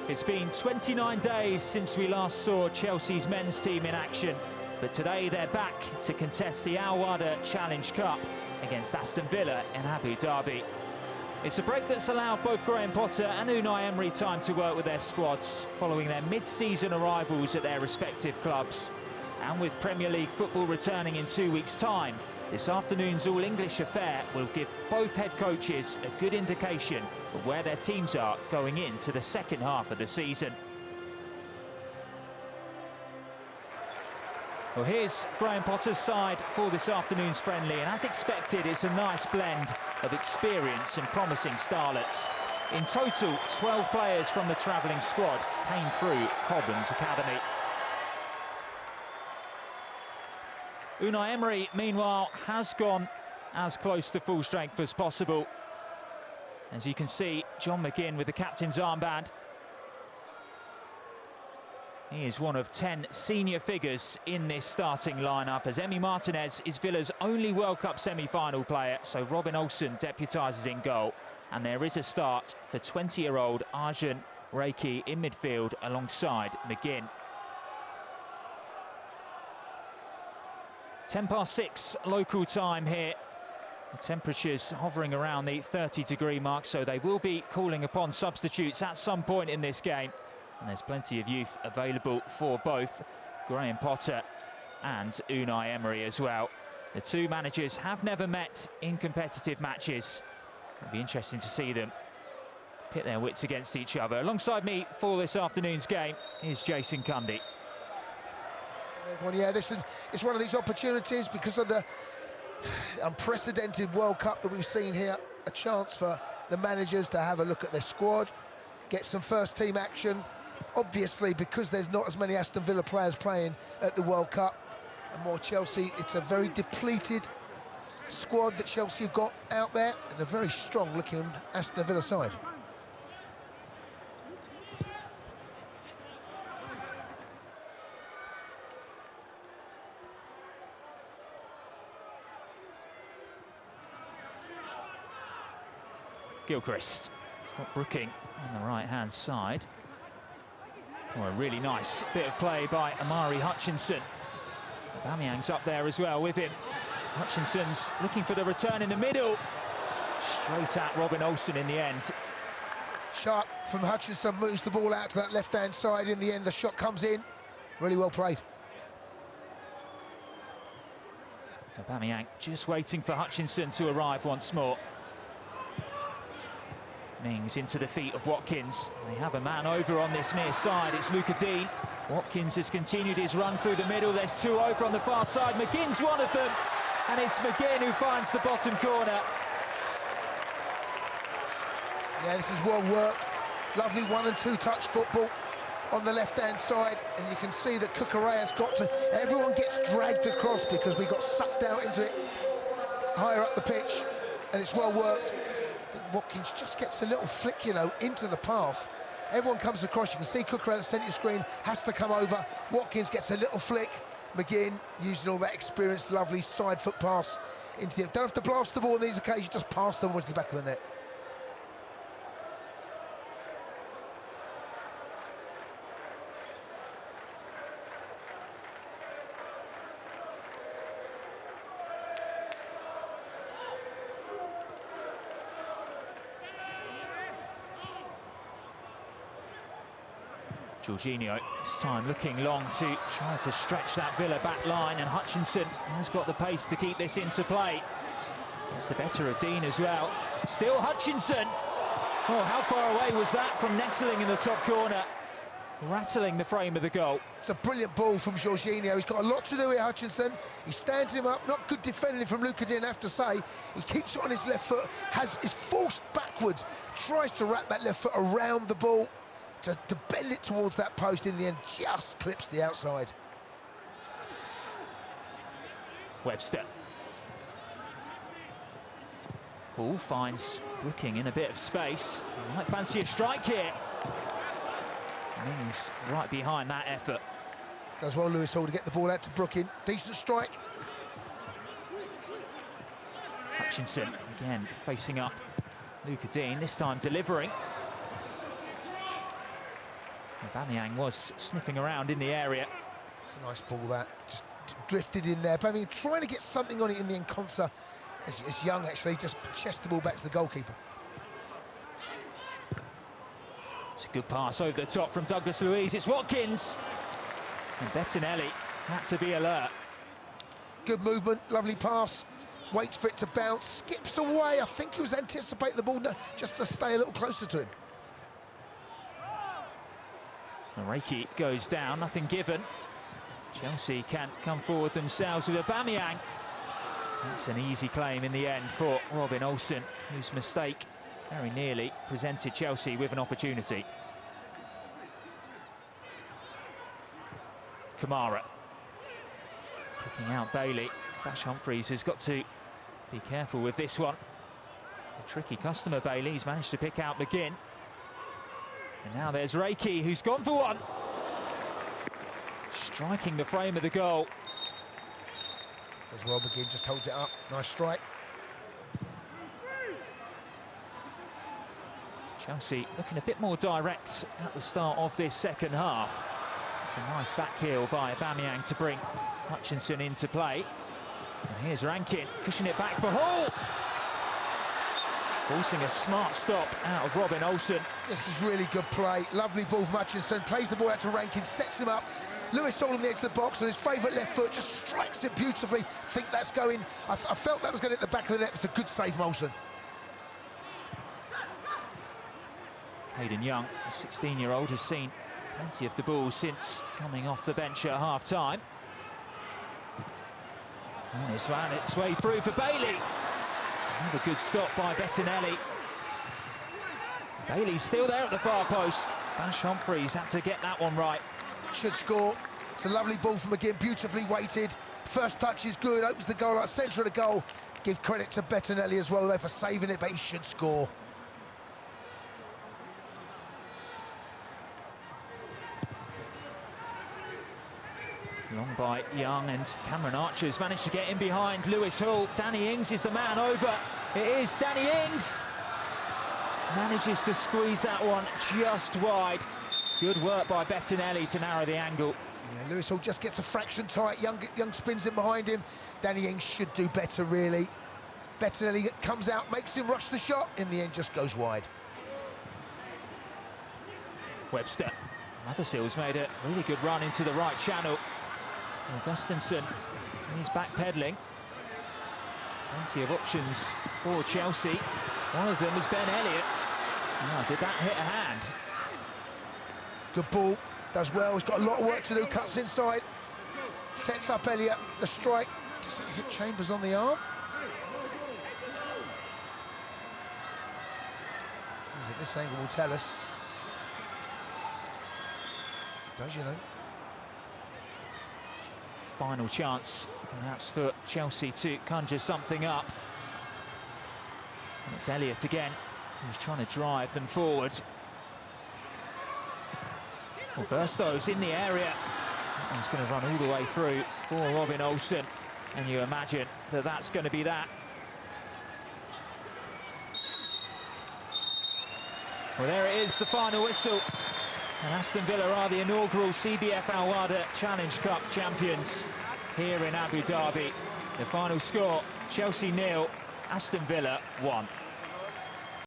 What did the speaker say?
It's been 29 days since we last saw Chelsea's men's team in action, but today they're back to contest the Al Wahda Challenge Cup against Aston Villa in Abu Dhabi. It's a break that's allowed both Graham Potter and Unai Emery time to work with their squads following their mid-season arrivals at their respective clubs. And with Premier League football returning in 2 weeks' time, this afternoon's all-English affair will give both head coaches a good indication of where their teams are going into the second half of the season. Well, here's Graham Potter's side for this afternoon's friendly, and as expected, it's a nice blend of experience and promising starlets. In total, 12 players from the travelling squad came through Cobham's academy. Unai Emery, meanwhile, has gone as close to full strength as possible. As you can see, John McGinn with the captain's armband. He is one of 10 senior figures in this starting lineup, as Emi Martinez is Villa's only World Cup semi-final player, so Robin Olsen deputises in goal. And there is a start for 20-year-old Arjun Reiki in midfield alongside McGinn. 6:10 local time here. The temperatures hovering around the 30-degree mark, so they will be calling upon substitutes at some point in this game. And there's plenty of youth available for both Graham Potter and Unai Emery as well. The two managers have never met in competitive matches. It'll be interesting to see them pit their wits against each other. Alongside me for this afternoon's game is Jason Cundy. Yeah, it's one of these opportunities because of the unprecedented World Cup that we've seen here. A chance for the managers to have a look at their squad, get some first team action. Obviously, because there's not as many Aston Villa players playing at the World Cup and more Chelsea, it's a very depleted squad that Chelsea have got out there, and a very strong looking Aston Villa side. Gilchrist. He's got Brooking on the right-hand side. Oh, a really nice bit of play by Amari Hutchinson. Aubameyang's up there as well with him. Hutchinson's looking for the return in the middle. Straight at Robin Olsen in the end. Sharp from Hutchinson moves the ball out to that left-hand side. In the end, the shot comes in. Really well played. Aubameyang just waiting for Hutchinson to arrive once more. Mings into the feet of Watkins. They have a man over on this near side. It's Luca Dean. Watkins has continued his run through the middle. There's two over on the far side. McGinn's one of them. And it's McGinn who finds the bottom corner. Yeah, this is well worked. Lovely 1- and 2-touch football on the left-hand side. And you can see that Cucurella's got to... Everyone gets dragged across because we got sucked out into it higher up the pitch. And it's well worked. Watkins just gets a little flick, you know, into the path. Everyone comes across. You can see Cucurella at the centre screen, has to come over. Watkins gets a little flick. McGinn using all that experience, lovely side foot pass into the... Don't have to blast the ball on these occasions, just pass them into the back of the net. Jorginho this time looking long to try to stretch that Villa back line, and Hutchinson has got the pace to keep this into play. Gets the better of Dean as well. Still Hutchinson. Oh, how far away was that from nestling in the top corner, rattling the frame of the goal. It's a brilliant ball from Jorginho. He's got a lot to do with Hutchinson. He stands him up. Not good defending from Luca Dean, I have to say. He keeps it on his left foot, is forced backwards, tries to wrap that left foot around the ball to bend it towards that post. In the end, just clips the outside. Webster. Ball finds Brooking in a bit of space. He might fancy a strike here. Mings right behind that effort. Does well, Lewis Hall, to get the ball out to Brooking. Decent strike. Hutchinson again facing up Luca Dean, this time delivering. Aubameyang was sniffing around in the area. It's a nice ball that just drifted in there. Aubameyang trying to get something on it in the encounter. It's young actually, just chests the ball back to the goalkeeper. It's a good pass over the top from Douglas Luiz. It's Watkins. And Bettinelli had to be alert. Good movement, lovely pass. Waits for it to bounce, skips away. I think he was anticipating the ball just to stay a little closer to him. Reiki goes down, nothing given. Chelsea can't come forward themselves with Aubameyang. That's an easy claim in the end for Robin Olsen, whose mistake very nearly presented Chelsea with an opportunity. Kamara picking out Bailey. Bash Humphries has got to be careful with this one. A tricky customer, Bailey. He's managed to pick out McGinn. And now there's Reiki, who's gone for one. Striking the frame of the goal. Does well, McGinn just holds it up. Nice strike. Chelsea looking a bit more direct at the start of this second half. It's a nice back heel by Aubameyang to bring Hutchinson into play. And here's Rankin, cushioning it back for Hall. Forcing a smart stop out of Robin Olsen. This is really good play. Lovely ball from Hutchinson. Plays the ball out to Rankin, sets him up. Lewis Hall on the edge of the box on his favourite left foot, just strikes it beautifully. Think that's going. I felt that was going to hit the back of the net. It's a good save from Olsen. Hayden Young, a 16-year-old, has seen plenty of the ball since coming off the bench at half-time. And it's found its way through for Bailey. Another good stop by Bettinelli. Bailey's still there at the far post. Bash Humphries had to get that one right. Should score. It's a lovely ball from McGinn, beautifully weighted. First touch is good, opens the goal, right centre of the goal. Give credit to Bettinelli as well there for saving it, but he should score. Long by Young, and Cameron Archer's managed to get in behind Lewis Hall. Danny Ings is the man over. It is Danny Ings. Manages to squeeze that one just wide. Good work by Bettinelli to narrow the angle. Yeah, Lewis Hall just gets a fraction tight. Young spins in behind him. Danny Ings should do better, really. Bettinelli comes out, makes him rush the shot. In the end, just goes wide. Webster. Motherseal's made a really good run into the right channel. Augustinsson, he's backpedaling. Plenty of options for Chelsea. One of them is Ben Elliott. Oh, did that hit a hand? Good ball, does well. He's got a lot of work to do. Cuts inside, sets up Elliott. The strike, does it hit Chambers on the arm? This angle will tell us. It does, you know. Final chance, perhaps, for Chelsea to conjure something up. And it's Elliott again, who's trying to drive them forward. Well, Burstow's in the area. He's going to run all the way through for Robin Olsen. And you imagine that that's going to be that. Well, there it is, the final whistle. And Aston Villa are the inaugural CBF Al Wahda Challenge Cup champions here in Abu Dhabi. The final score, Chelsea 0, Aston Villa 1.